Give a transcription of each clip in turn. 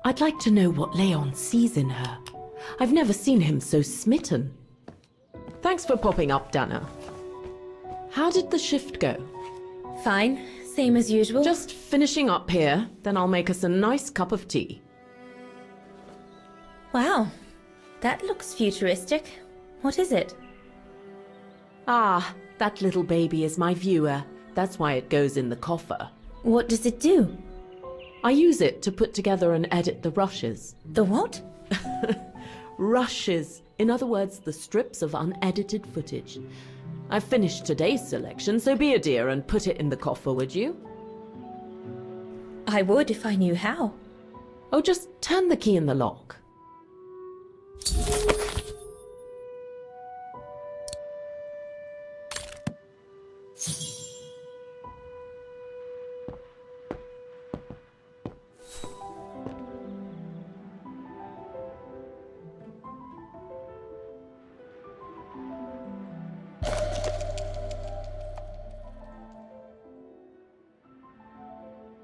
I'd like to know what Leon sees in her. I've never seen him so smitten. Thanks for popping up, Dana. How did the shift go? Fine, same as usual. Just finishing up here, then I'll make us a nice cup of tea. Wow, that looks futuristic. What is it? Ah, that little baby is my viewer. That's why it goes in the coffer. What does it do? I use it to put together and edit the rushes. The what? Rushes. In other words, the strips of unedited footage. I've finished today's selection, so be a dear and put it in the coffer, would you? I would if I knew how. Oh, just turn the key in the lock.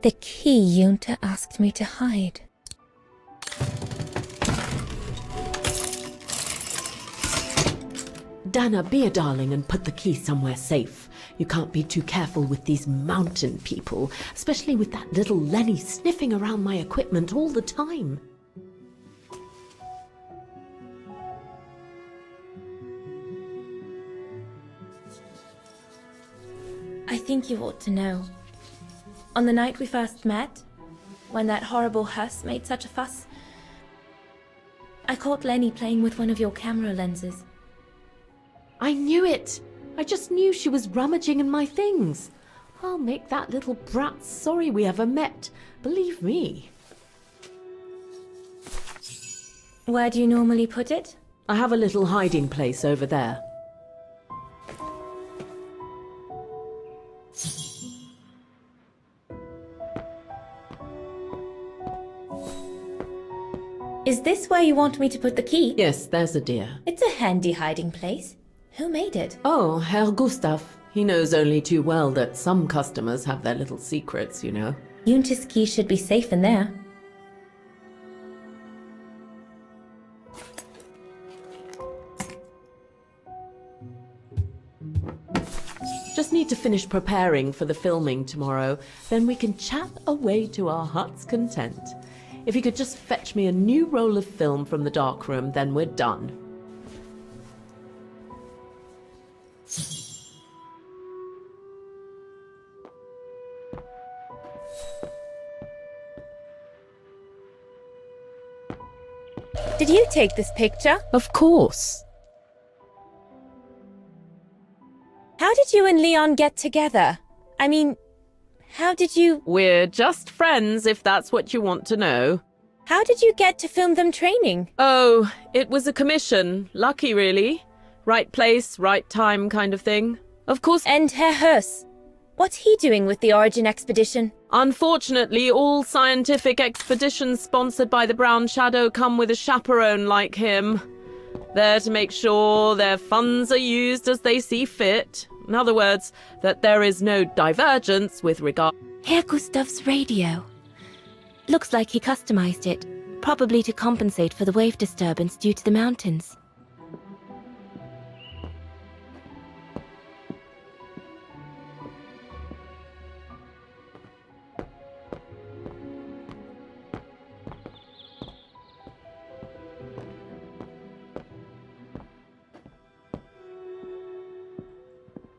The key Yunta asked me to hide. Dana, be a darling and put the key somewhere safe. You can't be too careful with these mountain people, especially with that little Lenny sniffing around my equipment all the time. I think you ought to know. On the night we first met, when that horrible Huss made such a fuss, I caught Lenny playing with one of your camera lenses. I knew it! I just knew she was rummaging in my things. I'll make that little brat sorry we ever met. Believe me. Where do you normally put it? I have a little hiding place over there. Is this where you want me to put the key? Yes, there's a dear. It's a handy hiding place. Who made it? Oh, Herr Gustav. He knows only too well that some customers have their little secrets, you know. Yunta's key should be safe in there. Just need to finish preparing for the filming tomorrow. Then we can chat away to our heart's content. If you could just fetch me a new roll of film from the darkroom, then we're done. Did you take this picture? Of course. How did you and Leon get together? I mean, how did you... We're just friends, if that's what you want to know. How did you get to film them training? Oh, it was a commission. Lucky, really. Right place, right time kind of thing. Of course... And Herr Huss, what's he doing with the Origin expedition? Unfortunately, all scientific expeditions sponsored by the Brown Shadow come with a chaperone like him. There to make sure their funds are used as they see fit. In other words, that there is no divergence with regard... Herr Gustav's radio. Looks like he customized it, probably to compensate for the wave disturbance due to the mountains.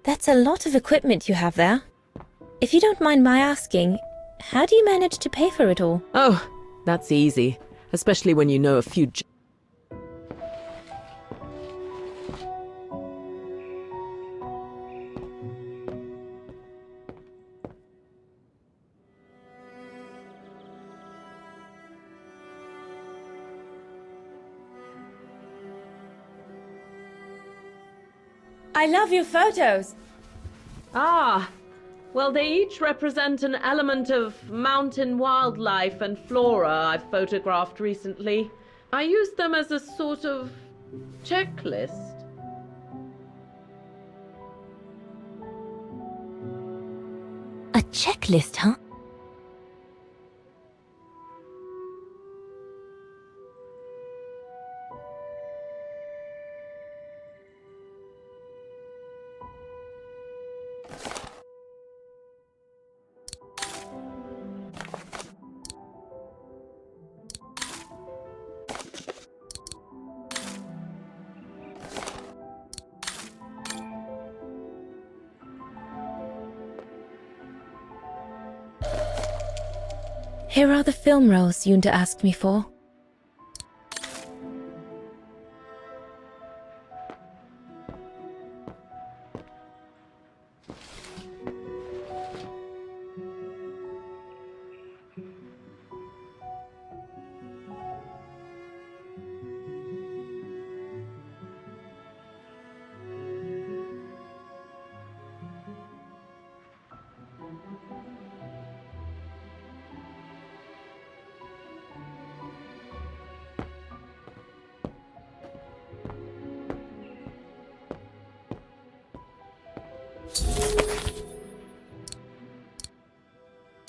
That's a lot of equipment you have there. If you don't mind my asking, how do you manage to pay for it all? Oh, that's easy. Especially when you know a few... I love your photos! Ah, well, they each represent an element of mountain wildlife and flora I've photographed recently. I use them as a sort of checklist. A checklist, huh? Here are the film rolls Junta asked me for.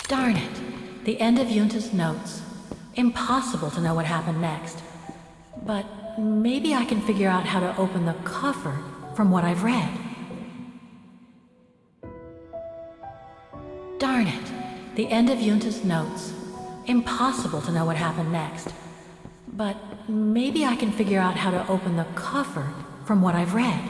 Darn it. The end of Junta's notes. Impossible to know what happened next. But maybe I can figure out how to open the coffer from what I've read. Darn it. The end of Junta's notes. Impossible to know what happened next. But maybe I can figure out how to open the coffer from what I've read.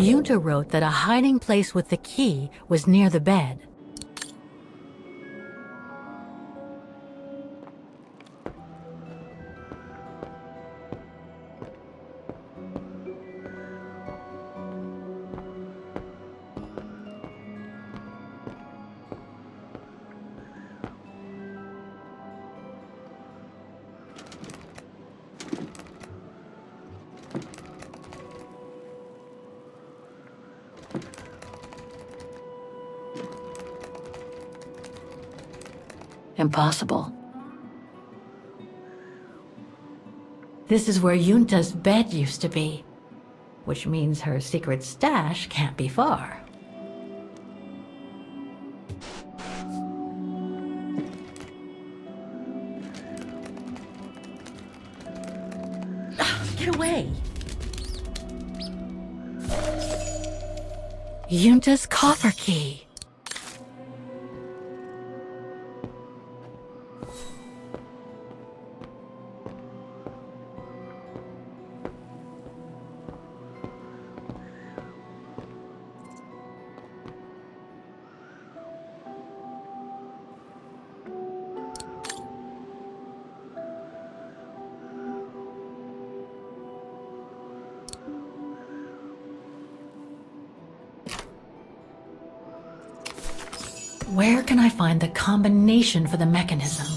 Junta wrote that a hiding place with the key was near the bed. Impossible. This is where Junta's bed used to be, which means her secret stash can't be far. Get away! Junta's coffer key. Where can I find the combination for the mechanism?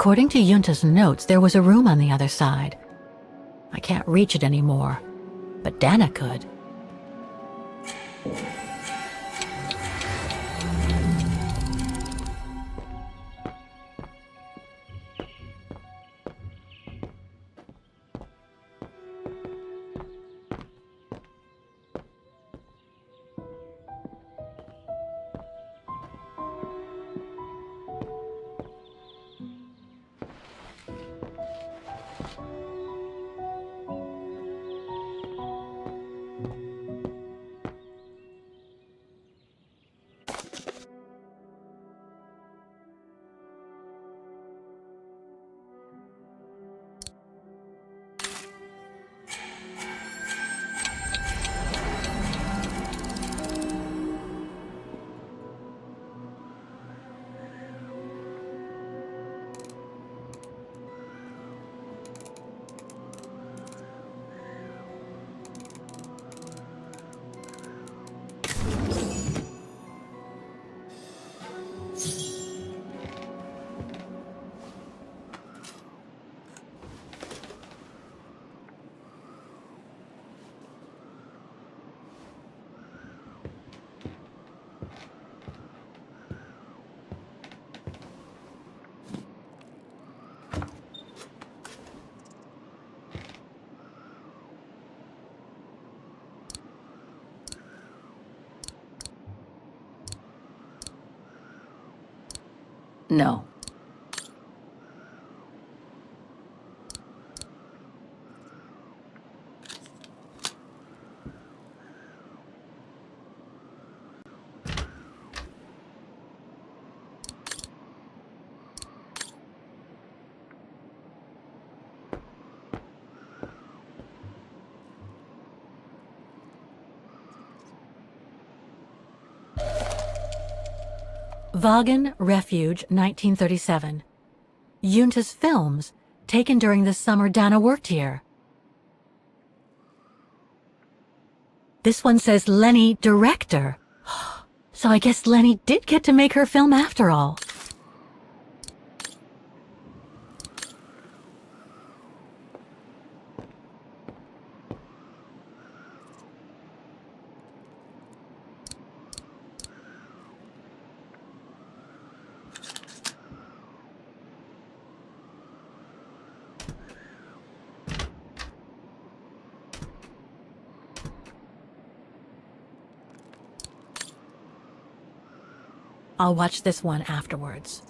According to Junta's notes, there was a room on the other side. I can't reach it anymore, but Dana could. No. Vaghen, Refuge, 1937. Junta's films, taken during the summer Dana worked here. This one says Lenny, director. So I guess Lenny did get to make her film after all. I'll watch this one afterwards.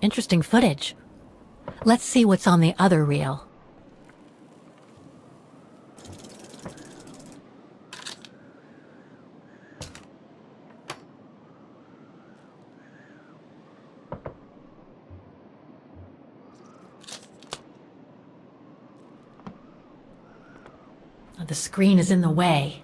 Interesting footage. Let's see what's on the other reel. The screen is in the way.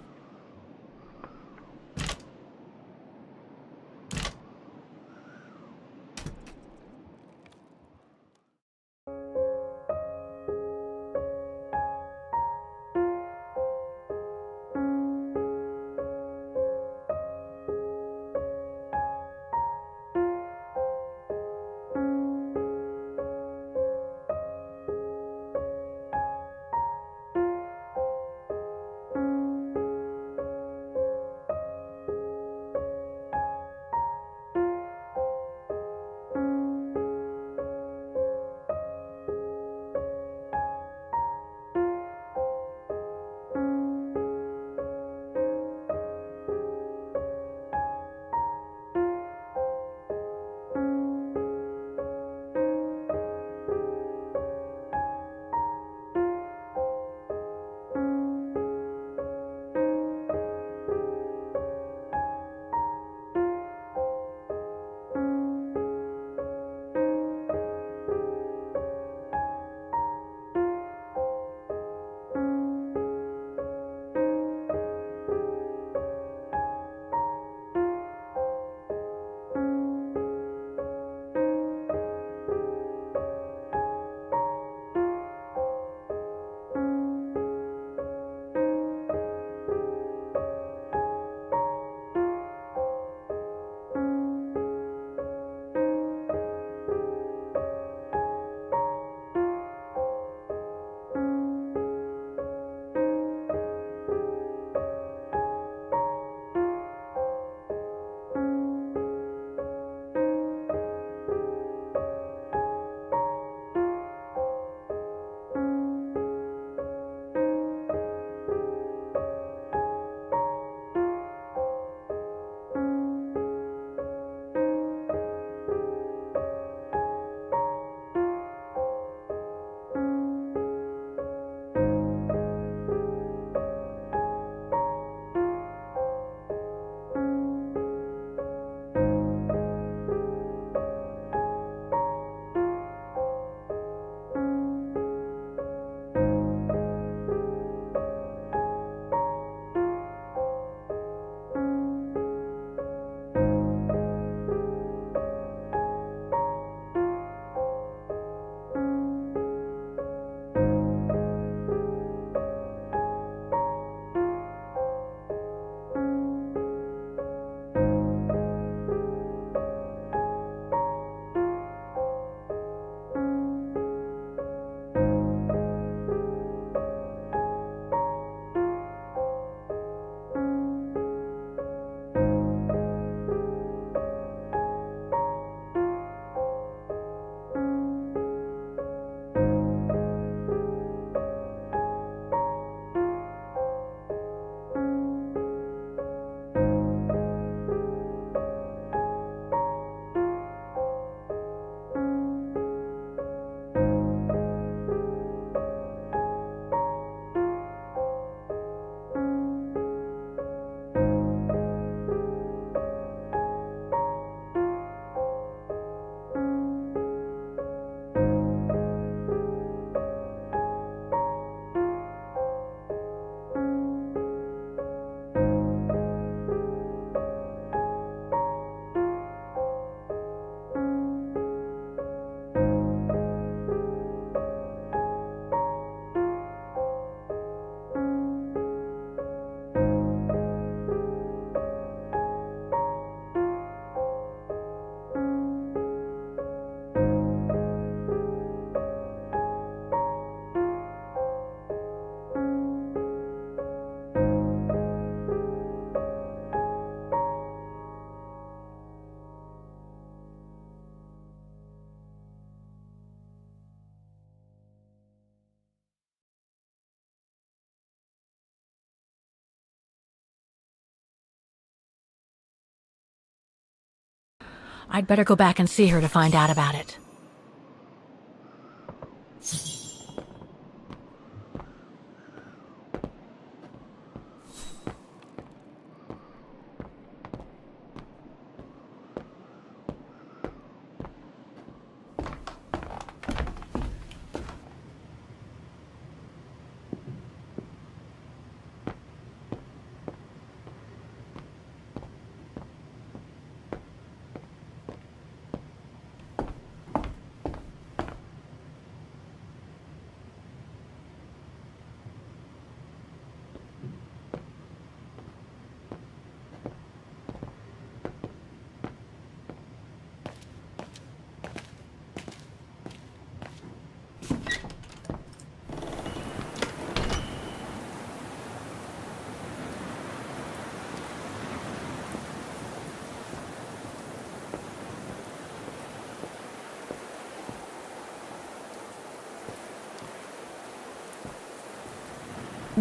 I'd better go back and see her to find out about it.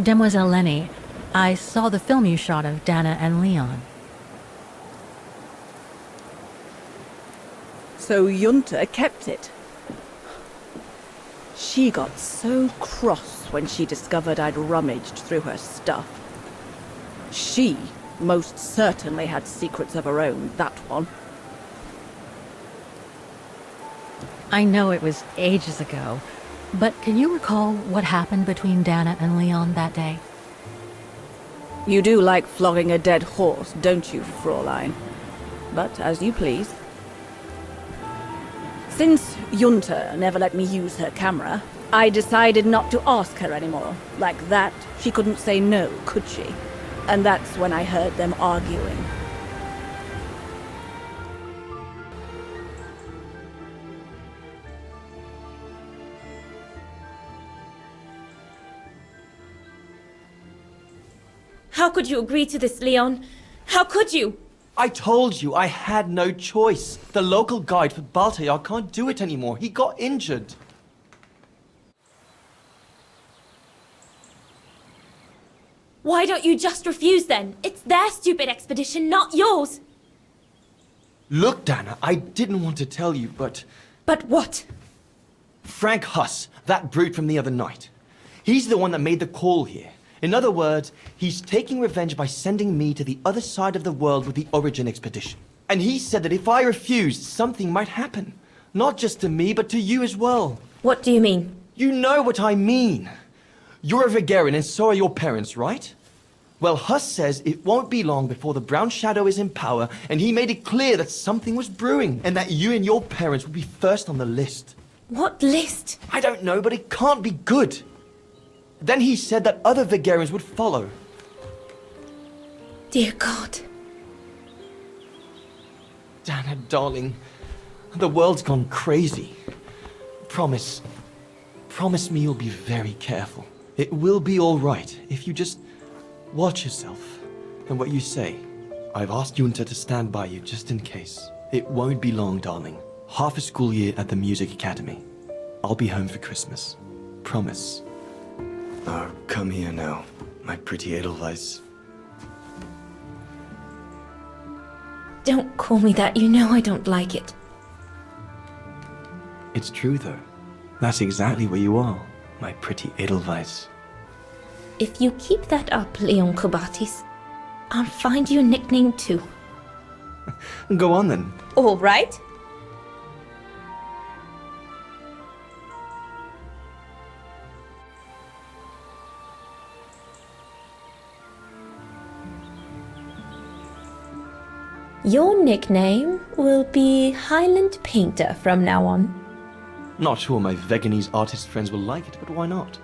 Demoiselle Lenny, I saw the film you shot of Dana and Leon. So Junta kept it. She got so cross when she discovered I'd rummaged through her stuff. She most certainly had secrets of her own, that one. I know it was ages ago, but can you recall what happened between Dana and Leon that day? You do like flogging a dead horse, don't you, Fraulein? But as you please. Since Junta never let me use her camera, I decided not to ask her anymore. Like that, she couldn't say no, could she? And that's when I heard them arguing. How could you agree to this, Leon? How could you? I told you I had no choice. The local guide for Baltayar can't do it anymore. He got injured. Why don't you just refuse then? It's their stupid expedition, not yours. Look, Dana, I didn't want to tell you, but... But what? Frank Huss, that brute from the other night. He's the one that made the call here. In other words, he's taking revenge by sending me to the other side of the world with the Origin expedition. And he said that if I refused, something might happen. Not just to me, but to you as well. What do you mean? You know what I mean. You're a Vaghen and so are your parents, right? Well, Huss says it won't be long before the Brown Shadow is in power, and he made it clear that something was brewing, and that you and your parents would be first on the list. What list? I don't know, but it can't be good. Then he said that other Vagherians would follow. Dear God. Dana, darling, the world's gone crazy. Promise me you'll be very careful. It will be all right if you just watch yourself and what you say. I've asked Junta to stand by you just in case. It won't be long, darling. Half a school year at the Music Academy. I'll be home for Christmas. Promise. Oh, come here now, my pretty Edelweiss. Don't call me that. You know I don't like it. It's true, though. That's exactly where you are, my pretty Edelweiss. If you keep that up, Leon Kobatis, I'll find you a nickname too. Go on, then. All right. Your nickname will be Highland Painter from now on. Not sure my Veganese artist friends will like it, but why not?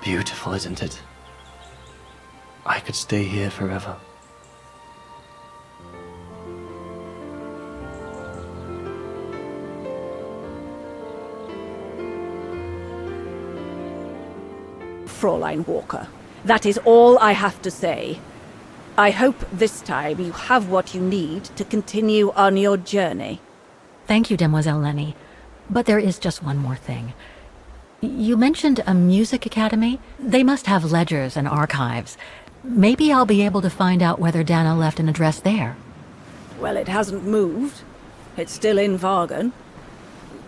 Beautiful, isn't it? I could stay here forever. Fraulein Walker, that is all I have to say. I hope this time you have what you need to continue on your journey. Thank you, Demoiselle Lenny. But there is just one more thing. You mentioned a music academy? They must have ledgers and archives. Maybe I'll be able to find out whether Dana left an address there. Well, it hasn't moved. It's still in Vaghen.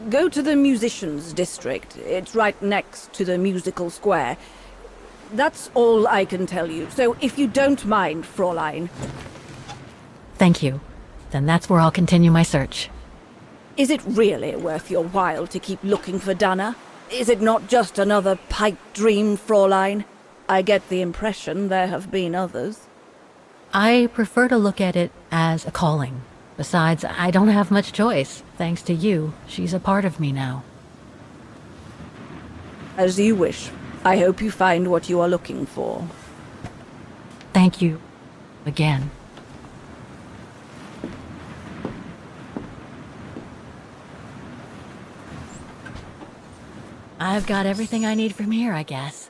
Go to the musicians' district. It's right next to the musical square. That's all I can tell you, so if you don't mind, Fräulein. Thank you. Then that's where I'll continue my search. Is it really worth your while to keep looking for Dana? Is it not just another pipe dream, Fräulein? I get the impression there have been others. I prefer to look at it as a calling. Besides, I don't have much choice. Thanks to you, she's a part of me now. As you wish. I hope you find what you are looking for. Thank you. Again. I've got everything I need from here, I guess.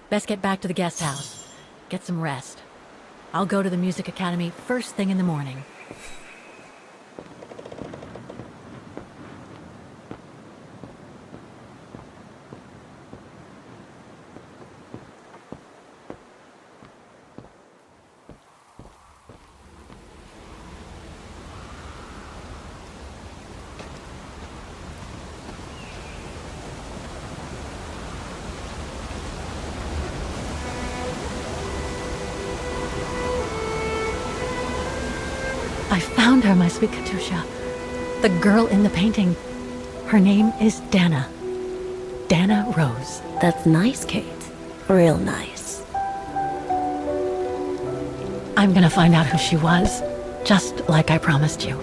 Best get back to the guest house. Get some rest. I'll go to the music academy first thing in the morning. I found her, my sweet Katusha. The girl in the painting. Her name is Dana. Dana Roze. That's nice, Kate. Real nice. I'm gonna find out who she was, just like I promised you.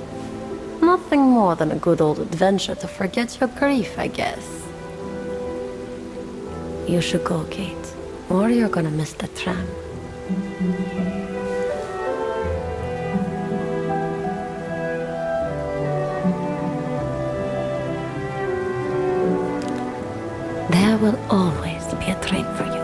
Nothing more than a good old adventure to forget your grief, I guess. You should go, Kate, or you're gonna miss the tram. There will always be a train for you.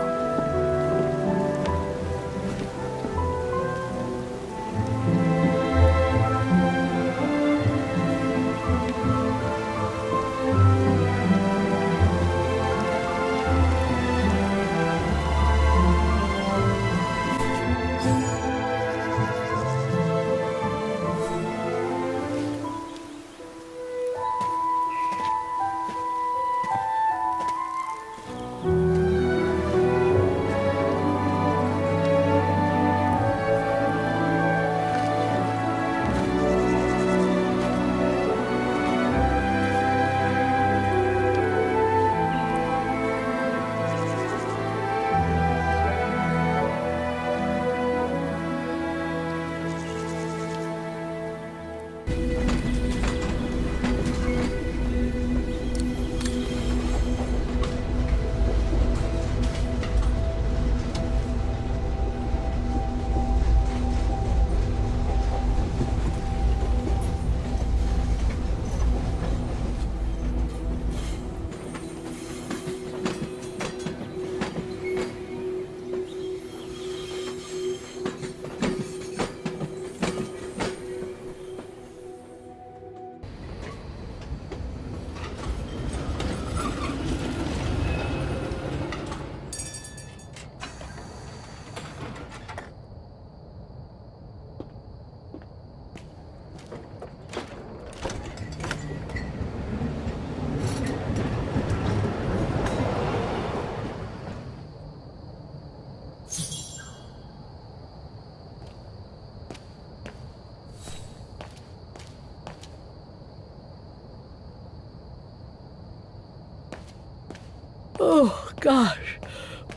Oh, gosh,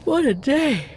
what a day.